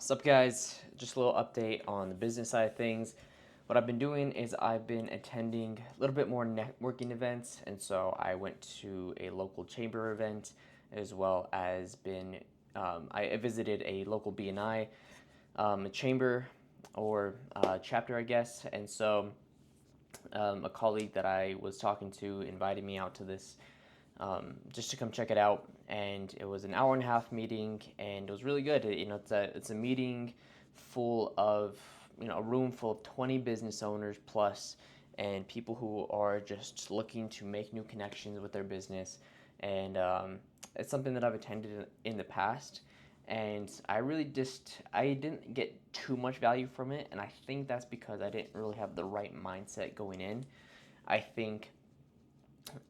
What's up, guys? Just a little update on the business side of things. What I've been doing is I've been attending a little bit more networking events, and so I went to a local chamber event as well as I visited a local BNI chamber or chapter, I guess, and so a colleague that I was talking to invited me out to this just to come check it out. And it was an hour and a half meeting, and it was really good. It's a meeting full of a room full of 20 business owners plus, and people who are just looking to make new connections with their business. And it's something that I've attended in the past, and I didn't get too much value from it, and I think that's because I didn't really have the right mindset going in. I think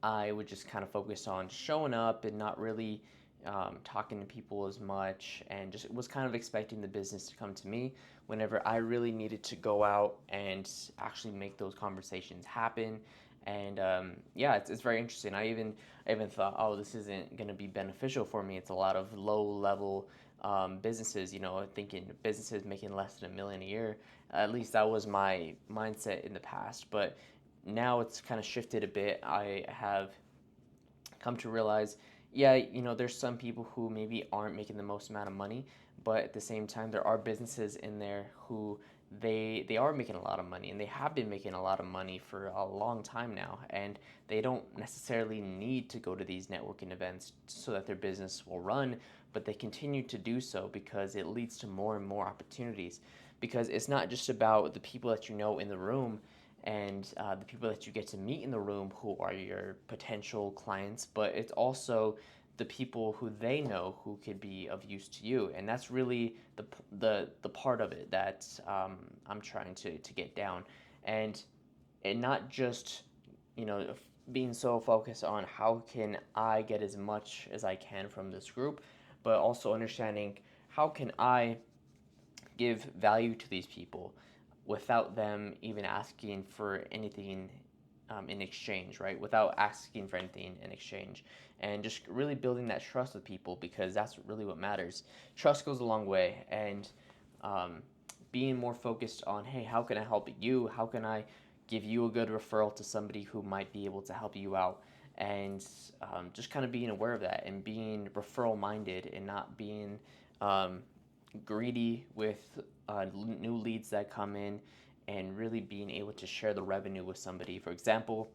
I would just kind of focus on showing up and not really talking to people as much, and just was kind of expecting the business to come to me whenever I really needed to go out and actually make those conversations happen. And yeah, it's very interesting. I even thought, oh, this isn't going to be beneficial for me. It's a lot of low level businesses, thinking businesses making less than $1 million a year. At least that was my mindset in the past, but now it's kind of shifted a bit. I have come to realize, yeah, there's some people who maybe aren't making the most amount of money, but at the same time, there are businesses in there who they are making a lot of money, and they have been making a lot of money for a long time now, and they don't necessarily need to go to these networking events so that their business will run, but they continue to do so because it leads to more and more opportunities. Because it's not just about the people that you know in the room and the people that you get to meet in the room who are your potential clients, but it's also the people who they know who could be of use to you, and that's really the part of it that I'm trying to get down, and not just being so focused on how can I get as much as I can from this group, but also understanding how can I give value to these people without them even asking for anything in exchange, right? Without asking for anything in exchange. And just really building that trust with people, because that's really what matters. Trust goes a long way. And being more focused on, hey, how can I help you? How can I give you a good referral to somebody who might be able to help you out? And just kind of being aware of that and being referral minded and not being greedy with new leads that come in, and really being able to share the revenue with somebody. For example,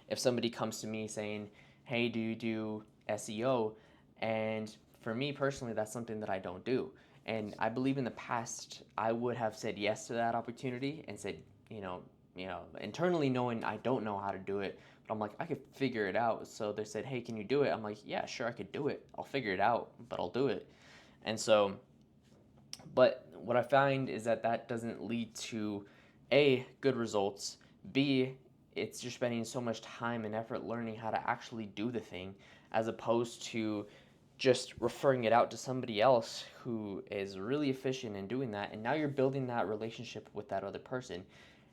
if somebody comes to me saying, hey, do you do SEO? And for me personally, that's something that I don't do. And I believe in the past, I would have said yes to that opportunity and said, internally knowing I don't know how to do it, but I'm like, I could figure it out. So they said, hey, can you do it? I'm like, yeah, sure, I could do it. I'll figure it out, but I'll do it. And so, but what I find is that that doesn't lead to A, good results, B, it's just spending so much time and effort learning how to actually do the thing, as opposed to just referring it out to somebody else who is really efficient in doing that. And now you're building that relationship with that other person.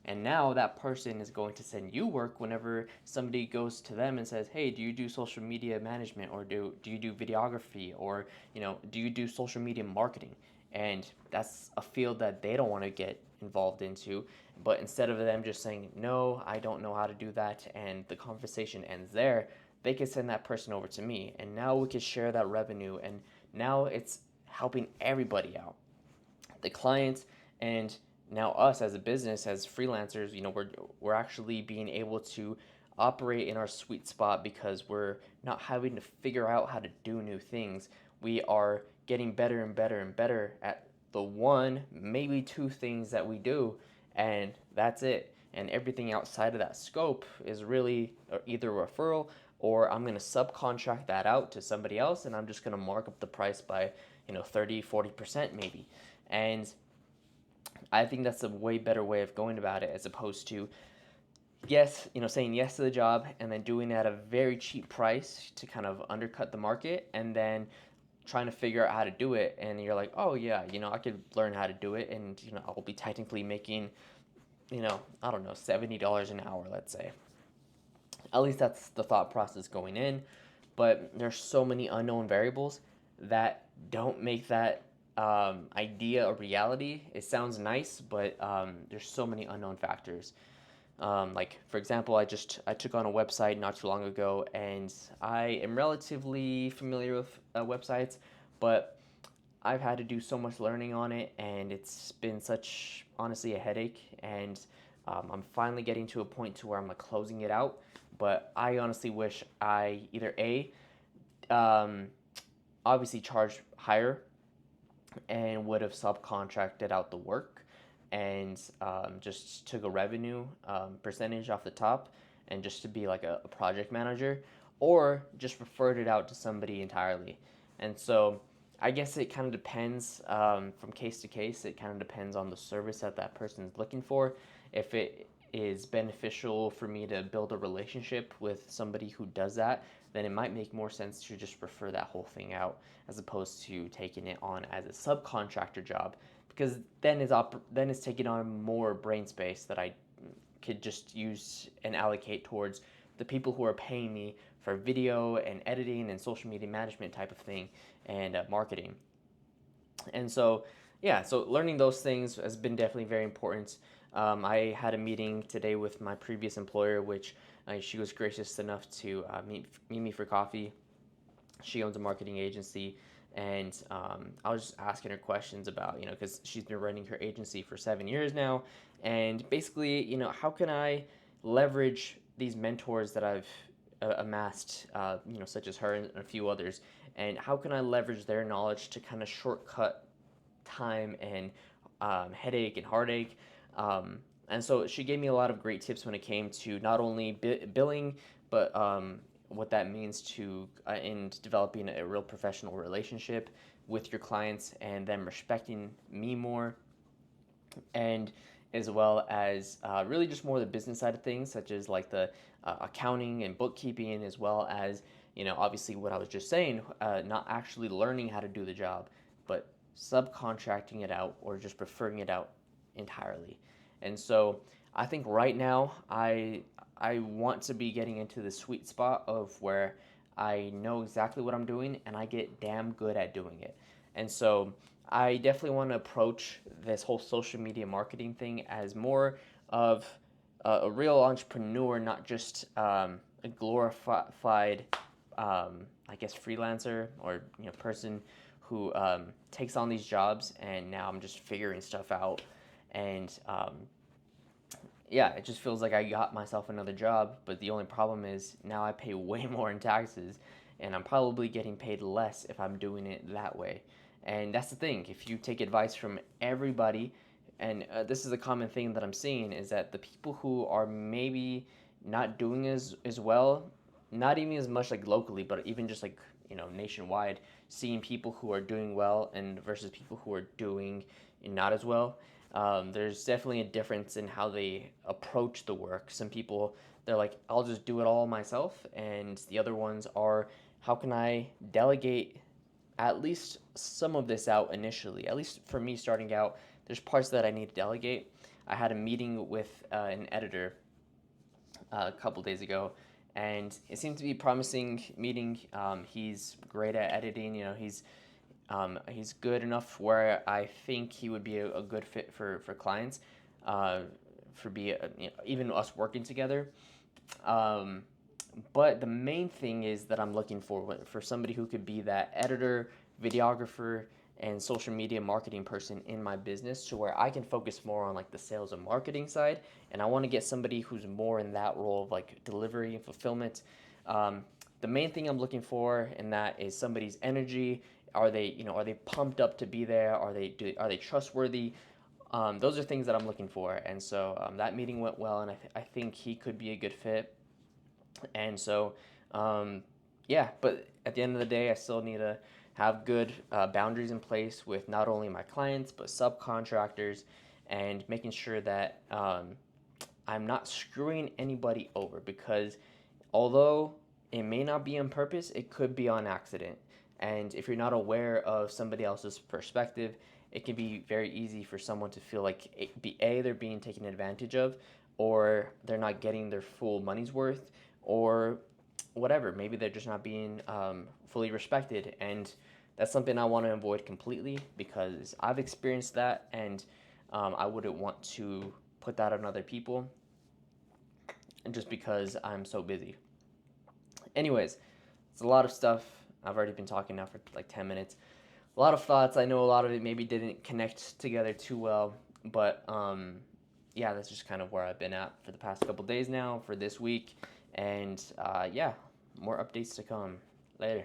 And now that person is going to send you work whenever somebody goes to them and says, hey, do you do social media management, or do you do videography, or do you do social media marketing? And that's a field that they don't want to get involved into. But instead of them just saying, no, I don't know how to do that, and the conversation ends there, they could send that person over to me. And now we could share that revenue. And now it's helping everybody out, the clients, and now us as a business, as freelancers. We're actually being able to operate in our sweet spot because we're not having to figure out how to do new things. We are getting better and better and better at the one, maybe two things that we do, and that's it. And everything outside of that scope is really either a referral, or I'm going to subcontract that out to somebody else, and I'm just going to mark up the price by 30-40% maybe. And I think that's a way better way of going about it, as opposed to saying yes to the job and then doing it at a very cheap price to kind of undercut the market, and then trying to figure out how to do it. And you're like, oh yeah, I could learn how to do it, and I'll be technically making, I don't know, $70 an hour, let's say. At least that's the thought process going in. But there's so many unknown variables that don't make that idea a reality. It sounds nice, but there's so many unknown factors. Like for example, I took on a website not too long ago, and I am relatively familiar with websites, but I've had to do so much learning on it, and it's been such honestly a headache. And I'm finally getting to a point to where I'm like closing it out. But I honestly wish I either um, obviously charged higher and would have subcontracted out the work and just took a revenue percentage off the top and just to be like a project manager, or just referred it out to somebody entirely. And so I guess it kind of depends from case to case. It kind of depends on the service that that person is looking for. If it is beneficial for me to build a relationship with somebody who does that, then it might make more sense to just refer that whole thing out as opposed to taking it on as a subcontractor job, because then it's taking on more brain space that I could just use and allocate towards the people who are paying me for video and editing and social media management type of thing and marketing. And so, yeah, so learning those things has been definitely very important. I had a meeting today with my previous employer, which she was gracious enough to meet me for coffee. She owns a marketing agency, and I was just asking her questions about, because she's been running her agency for 7 years now, and basically, how can I leverage these mentors that I've amassed, such as her and a few others, and how can I leverage their knowledge to kind of shortcut time and headache and heartache. And so she gave me a lot of great tips when it came to not only billing, but what that means to in developing a real professional relationship with your clients and them respecting me more, and as well as really just more the business side of things, such as like the accounting and bookkeeping, as well as obviously what I was just saying, not actually learning how to do the job, but subcontracting it out or just preferring it out entirely. And so I think right now I want to be getting into the sweet spot of where I know exactly what I'm doing and I get damn good at doing it. And so I definitely want to approach this whole social media marketing thing as more of a real entrepreneur, not just a glorified, I guess, freelancer or person who takes on these jobs and now I'm just figuring stuff out. And yeah, it just feels like I got myself another job, but the only problem is now I pay way more in taxes, and I'm probably getting paid less if I'm doing it that way. And that's the thing, if you take advice from everybody, and this is a common thing that I'm seeing, is that the people who are maybe not doing as well, not even as much like locally, but even just like nationwide, seeing people who are doing well and versus people who are doing not as well. There's definitely a difference in how they approach the work. Some people, they're like, I'll just do it all myself. And the other ones are, how can I delegate at least some of this out initially? At least for me starting out, there's parts that I need to delegate. I had a meeting with an editor a couple days ago, and it seemed to be a promising meeting. He's great at editing. He's good enough where I think he would be a good fit for clients, uh, even us working together. Um, but the main thing is that I'm looking for somebody who could be that editor, videographer, and social media marketing person in my business, to where I can focus more on like the sales and marketing side. And I want to get somebody who's more in that role of like delivery and fulfillment. Um, the main thing I'm looking for in that is somebody's energy. Are they pumped up to be there? Are they trustworthy? Those are things that I'm looking for. And so that meeting went well, and I think he could be a good fit. And so, um, yeah, but at the end of the day, I still need to have good boundaries in place with not only my clients, but subcontractors, and making sure that I'm not screwing anybody over, because although it may not be on purpose, it could be on accident. And if you're not aware of somebody else's perspective, it can be very easy for someone to feel like they're being taken advantage of, or they're not getting their full money's worth, or whatever. Maybe they're just not being fully respected. And that's something I want to avoid completely because I've experienced that, and I wouldn't want to put that on other people just because I'm so busy. Anyways, it's a lot of stuff. I've already been talking now for like 10 minutes. A lot of thoughts. I know a lot of it maybe didn't connect together too well, but yeah, that's just kind of where I've been at for the past couple days now, for this week. And yeah, more updates to come later.